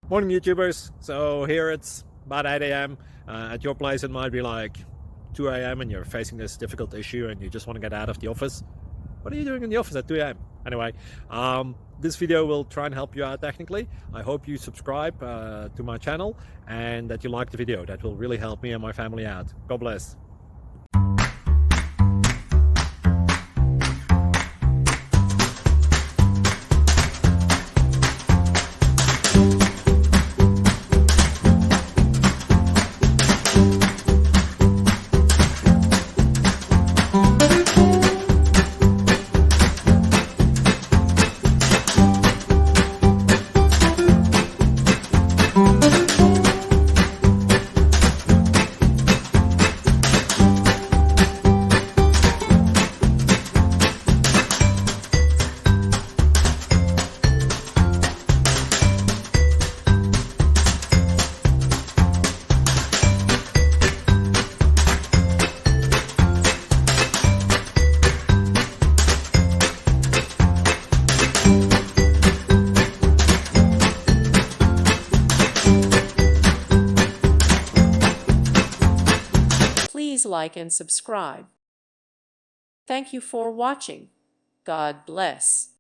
Morning YouTubers. So here it's about 8 a.m. At your place it might be like 2 a.m. and you're facing this difficult issue and you just want to get out of the office. What are you doing in the office at 2 a.m.? Anyway, this video will try and help you out technically. I hope you subscribe to my channel and that you like the video. That will really help me and my family out. God bless. Please like and subscribe. Thank you for watching. God bless.